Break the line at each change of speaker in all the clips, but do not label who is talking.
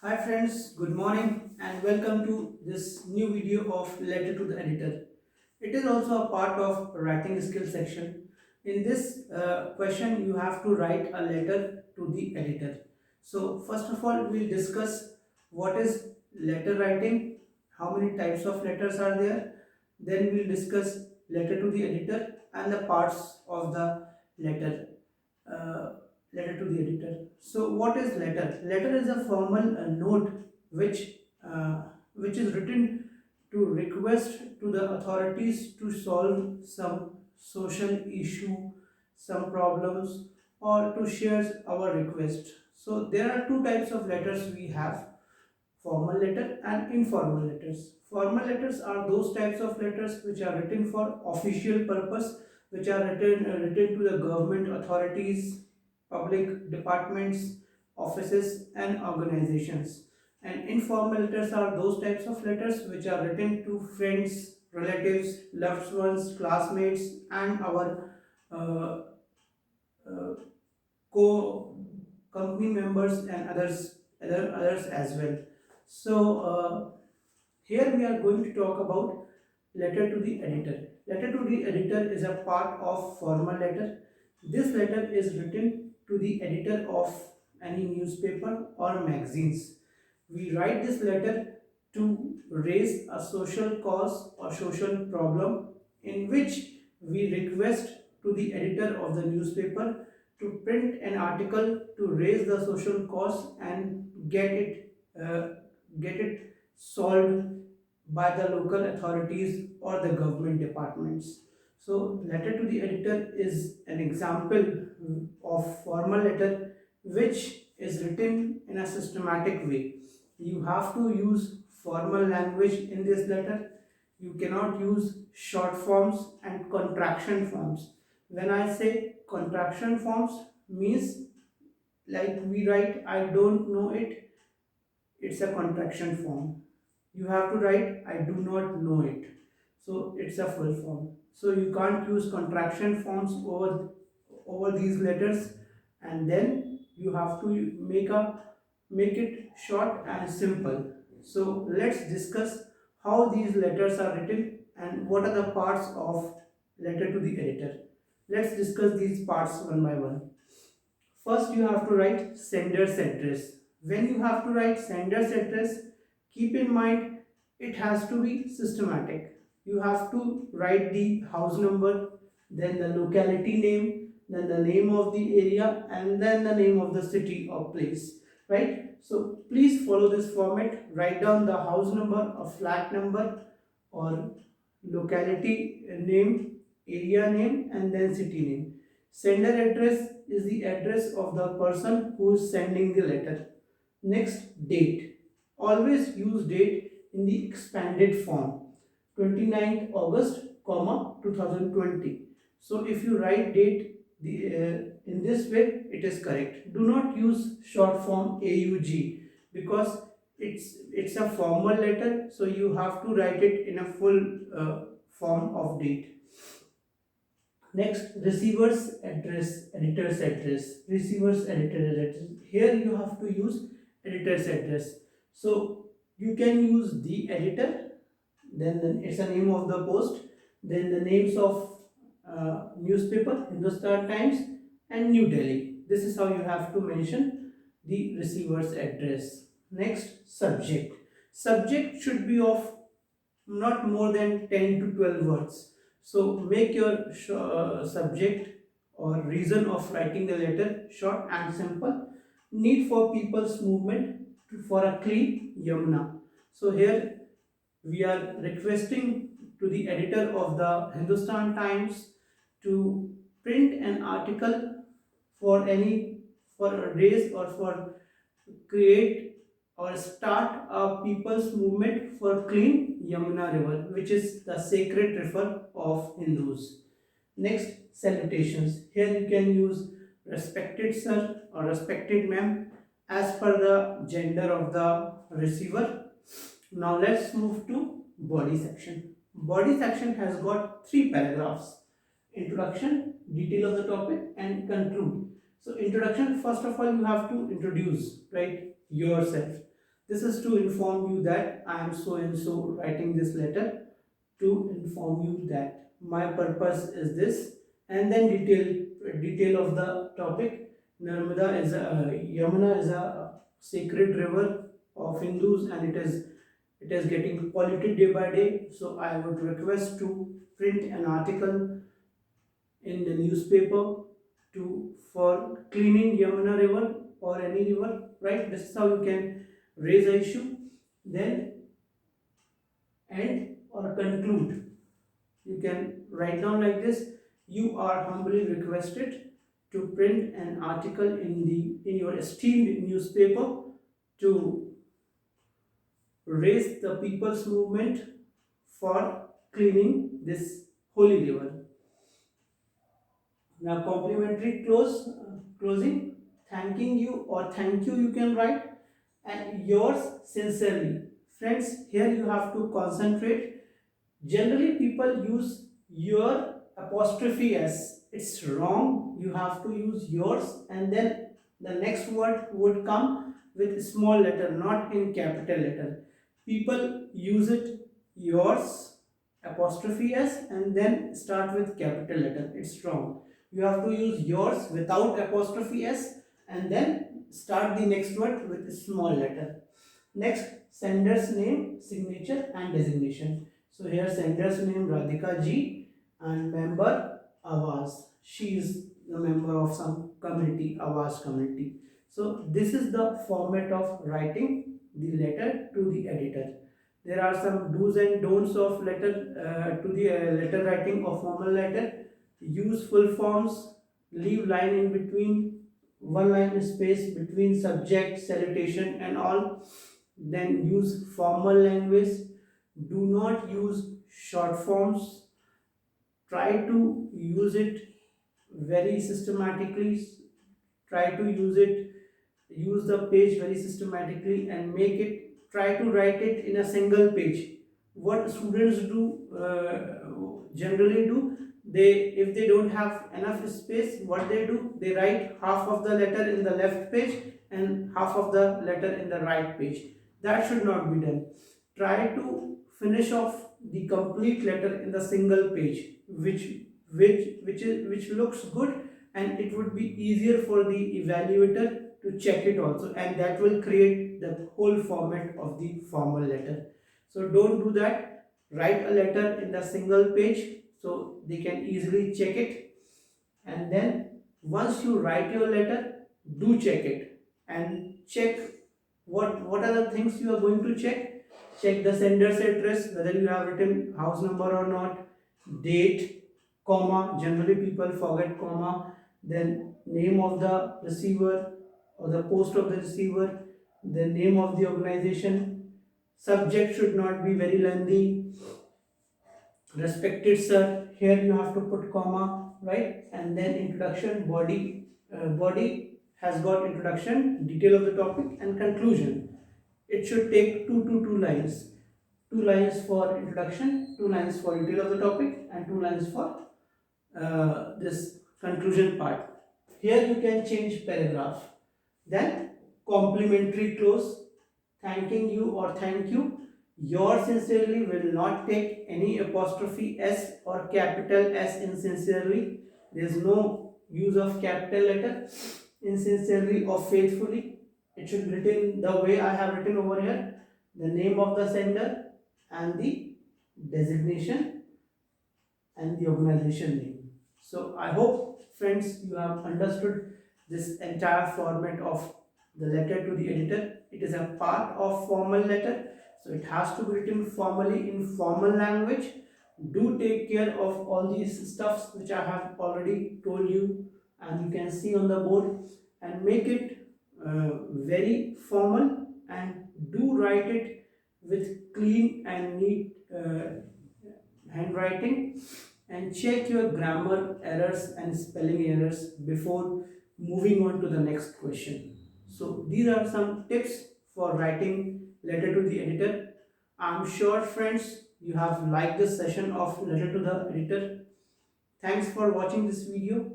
Hi friends, good morning and welcome to this new video of Letter to the Editor. It is also a part of writing skill section. In this question, you have to write a letter to the editor. So first of all, we'll discuss what is letter writing, how many types of letters are there. Then we'll discuss letter to the editor and the parts of the letter. Uh, Letter to the editor. So what is letter? Letter is a formal note which uh, which is written to request to the authorities to solve some social issue, some problems, or to share our request. So there are two types of letters we have: formal letter and informal letters. Formal letters are those types of letters which are written for official purpose, which are written to the government authorities, public departments, offices, and organizations. And informal letters are those types of letters which are written to friends, relatives, loved ones, classmates, and our uh, uh, co company members and others as well. So here we are going to talk about letter to the editor. Letter to the editor is a part of formal letter. This letter is written to the editor of any newspaper or magazines. We write this letter to raise a social cause or social problem in which we request to the editor of the newspaper to print an article to raise the social cause and get it solved by the local authorities or the government departments. So letter to the editor is an example of formal letter which is written in a systematic way. You have to use formal language in this letter. You cannot use short forms and contraction forms. When I say contraction forms, means like we write I don't know it, it's a contraction form. You have to write I do not know it, so it's a full form. So you can't use contraction forms over these letters, and then you have to make it short and simple. So let's discuss how these letters are written and what are the parts of letter to the editor. Let's discuss these parts one by one. First, you have to write sender's address. When you have to write sender's address, keep in mind it has to be systematic. You have to write the house number, then the locality name, then the name of the area, and then the name of the city or place. Right? So please follow this format. Write down the house number or flat number or locality name, area name, and then city name. Sender address is the address of the person who is sending the letter. Next, date. Always use date in the expanded form. 29th August, 2020. So if you write date in this way, it is correct. Do not use short form AUG because it's a formal letter, so you have to write it in a full form of date. Next, receiver's address, editor's address, receiver's editor's address. Here you have to use editor's address. So you can use the editor, then it's a name of the post, then the names of newspaper, Hindustan Times and New Delhi. This is how you have to mention the receiver's address. Next, subject. Subject should be of not more than 10 to 12 words. So make your subject or reason of writing the letter short and simple. Need for people's movement for a clean Yamuna. So here we are requesting to the editor of the Hindustan Times to print an article for any for a raise or for create or start a people's movement for clean Yamuna river, which is the sacred river of Hindus. Next, salutations. Here you can use respected sir or respected ma'am as per the gender of the receiver. Now let's move to body section. Body section has got three paragraphs: introduction, detail of the topic, and conclude. So introduction, first of all you have to introduce, right, yourself. This is to inform you that I am so and so writing this letter to inform you that my purpose is this, and then detail of the topic. Narmada is a Yamuna is a sacred river of Hindus, and it is getting polluted day by day. So I would request to print an article in the newspaper to for cleaning Yamuna river or any river, right? This is how you can raise a issue. Then end or conclude. You can write down like this: you are humbly requested to print an article in your esteemed newspaper to raise the people's movement for cleaning this holy river. Now, complimentary closing, thanking you or thank you can write, and yours sincerely. Friends, here you have to concentrate. Generally, people use your apostrophe s. It's wrong. You have to use yours, and then the next word would come with small letter, not in capital letter. People use it yours apostrophe s and then start with capital letter. It's wrong. You have to use yours without apostrophe s and then start the next word with a small letter. Next, sender's name, signature and designation. So here sender's name Radhika Ji and member Awaz. She is the member of some community, Awaz community. So this is the format of writing the letter to the editor. There are some do's and don'ts of letter to the letter writing of formal letter. Use full forms, leave line in between, one line space between subject, salutation and all. Then use formal language. Do not use short forms. Try to use it very systematically. Try to use the page very systematically and make it, try to write it in a single page. What students do generally do, they, if they don't have enough space, what they do, they write half of the letter in the left page and half of the letter in the right page. That should not be done. Try to finish off the complete letter in the single page, which looks good, and it would be easier for the evaluator to check it also, and that will create the whole format of the formal letter. So don't do that. Write a letter in the single page so they can easily check it, and then once you write your letter, do check it and check what are the things you are going to check. Check the sender's address, whether you have written house number or not, date, comma, generally people forget comma, then name of the receiver or the post of the receiver, the name of the organization. Subject should not be very lengthy. Respected sir, here you have to put comma, right? And then introduction, body has got introduction, detail of the topic and conclusion. It should take two lines. 2 lines for introduction, 2 lines for detail of the topic, and 2 lines for this conclusion part. Here you can change paragraph. Then complimentary close, thanking you or thank you. Yours sincerely will not take any apostrophe s or capital S in sincerely. There is no use of capital letter in sincerely or faithfully. It should be written the way I have written over here. The name of the sender and the designation and the organization name. So I hope, friends, you have understood this entire format of the letter to the editor. It is a part of formal letter, so it has to be written formally in formal language. Do take care of all these stuffs which I have already told you, and you can see on the board, and make it very formal, and do write it with clean and neat handwriting, and check your grammar errors and spelling errors before moving on to the next question. So these are some tips for writing letter to the editor. I'm sure, friends, you have liked this session of letter to the editor. Thanks for watching this video.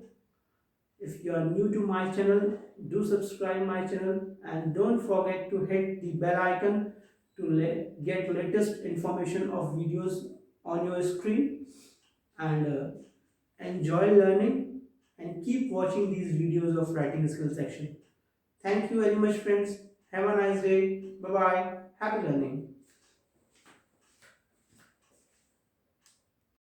If you are new to my channel, do subscribe my channel and don't forget to hit the bell icon to get latest information of videos on your screen. And enjoy learning and keep watching these videos of writing skill section. Thank you very much, friends. Have a nice day. Bye bye. Happy learning.